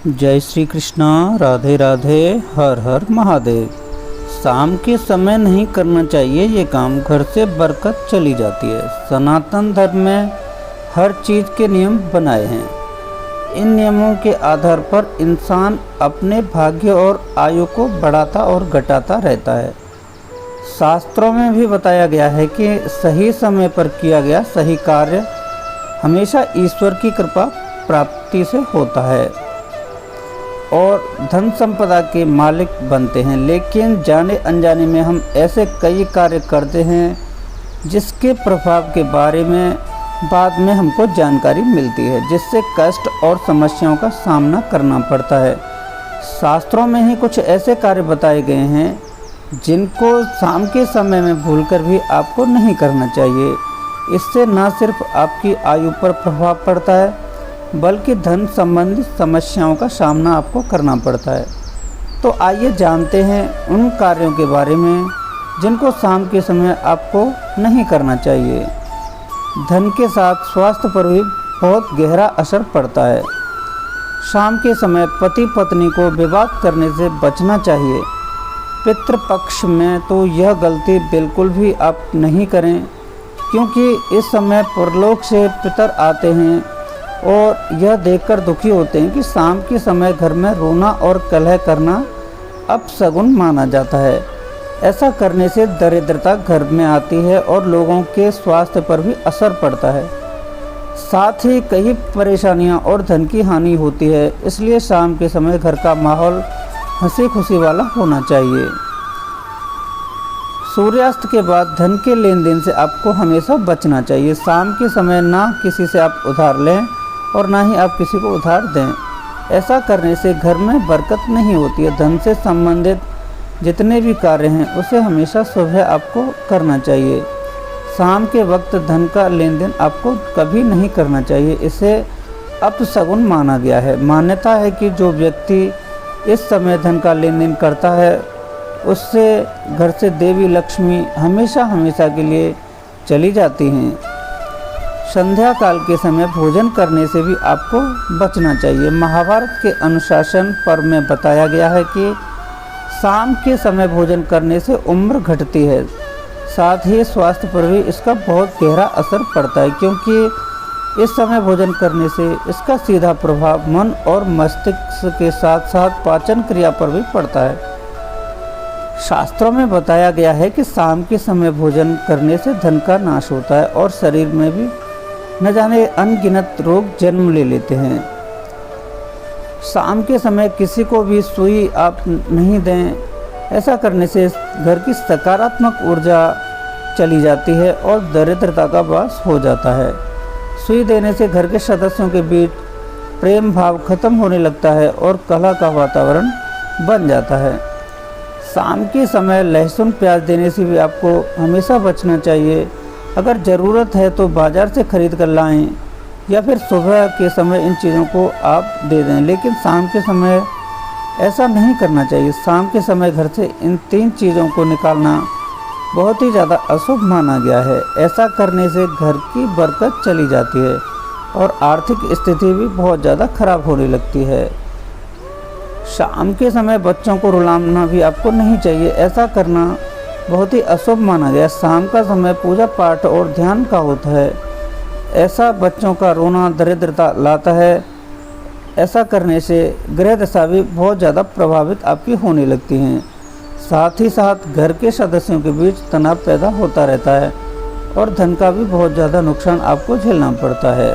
जय श्री कृष्णा। राधे राधे। हर हर महादेव। शाम के समय नहीं करना चाहिए ये काम, घर से बरकत चली जाती है। सनातन धर्म में हर चीज़ के नियम बनाए हैं। इन नियमों के आधार पर इंसान अपने भाग्य और आयु को बढ़ाता और घटाता रहता है। शास्त्रों में भी बताया गया है कि सही समय पर किया गया सही कार्य हमेशा ईश्वर की कृपा प्राप्ति से होता है और धन संपदा के मालिक बनते हैं। लेकिन जाने अनजाने में हम ऐसे कई कार्य करते हैं जिसके प्रभाव के बारे में बाद में हमको जानकारी मिलती है, जिससे कष्ट और समस्याओं का सामना करना पड़ता है। शास्त्रों में ही कुछ ऐसे कार्य बताए गए हैं जिनको शाम के समय में भूलकर भी आपको नहीं करना चाहिए। इससे न सिर्फ आपकी आयु पर प्रभाव पड़ता है बल्कि धन संबंधित समस्याओं का सामना आपको करना पड़ता है। तो आइए जानते हैं उन कार्यों के बारे में जिनको शाम के समय आपको नहीं करना चाहिए। धन के साथ स्वास्थ्य पर भी बहुत गहरा असर पड़ता है। शाम के समय पति पत्नी को विवाद करने से बचना चाहिए। पितृपक्ष में तो यह गलती बिल्कुल भी आप नहीं करें, क्योंकि इस समय परलोक से पितर आते हैं और यह देखकर दुखी होते हैं कि शाम के समय घर में रोना और कलह करना अपशगुन माना जाता है। ऐसा करने से दरिद्रता घर में आती है और लोगों के स्वास्थ्य पर भी असर पड़ता है। साथ ही कई परेशानियां और धन की हानि होती है। इसलिए शाम के समय घर का माहौल हंसी खुशी वाला होना चाहिए। सूर्यास्त के बाद धन के लेन देन से आपको हमेशा बचना चाहिए। शाम के समय ना किसी से आप उधार लें और ना ही आप किसी को उधार दें। ऐसा करने से घर में बरकत नहीं होती है। धन से संबंधित जितने भी कार्य हैं उसे हमेशा सुबह आपको करना चाहिए। शाम के वक्त धन का लेन देन आपको कभी नहीं करना चाहिए। इसे अपशगुन माना गया है। मान्यता है कि जो व्यक्ति इस समय धन का लेन देन करता है उससे घर से देवी लक्ष्मी हमेशा हमेशा के लिए चली जाती हैं। संध्या काल के समय भोजन करने से भी आपको बचना चाहिए। महाभारत के अनुशासन पर्व में बताया गया है कि शाम के समय भोजन करने से उम्र घटती है। साथ ही स्वास्थ्य पर भी इसका बहुत गहरा असर पड़ता है, क्योंकि इस समय भोजन करने से इसका सीधा प्रभाव मन और मस्तिष्क के साथ साथ पाचन क्रिया पर भी पड़ता है। शास्त्रों में बताया गया है कि शाम के समय भोजन करने से धन का नाश होता है और शरीर में भी न जाने अनगिनत रोग जन्म ले लेते हैं। शाम के समय किसी को भी सुई आप नहीं दें। ऐसा करने से घर की सकारात्मक ऊर्जा चली जाती है और दरिद्रता का वास हो जाता है। सुई देने से घर के सदस्यों के बीच प्रेम भाव खत्म होने लगता है और कलह का वातावरण बन जाता है। शाम के समय लहसुन प्याज देने से भी आपको हमेशा बचना चाहिए। अगर ज़रूरत है तो बाज़ार से खरीद कर लाएं या फिर सुबह के समय इन चीज़ों को आप दे दें, लेकिन शाम के समय ऐसा नहीं करना चाहिए। शाम के समय घर से इन 3 चीज़ों को निकालना बहुत ही ज़्यादा अशुभ माना गया है। ऐसा करने से घर की बरकत चली जाती है और आर्थिक स्थिति भी बहुत ज़्यादा खराब होने लगती है। शाम के समय बच्चों को रुलाना भी आपको नहीं चाहिए। ऐसा करना बहुत ही अशुभ माना गया। शाम का समय पूजा पाठ और ध्यान का होता है। ऐसा बच्चों का रोना दरिद्रता लाता है। ऐसा करने से ग्रह दशा भी बहुत ज़्यादा प्रभावित आपकी होने लगती हैं। साथ ही साथ घर के सदस्यों के बीच तनाव पैदा होता रहता है और धन का भी बहुत ज़्यादा नुकसान आपको झेलना पड़ता है।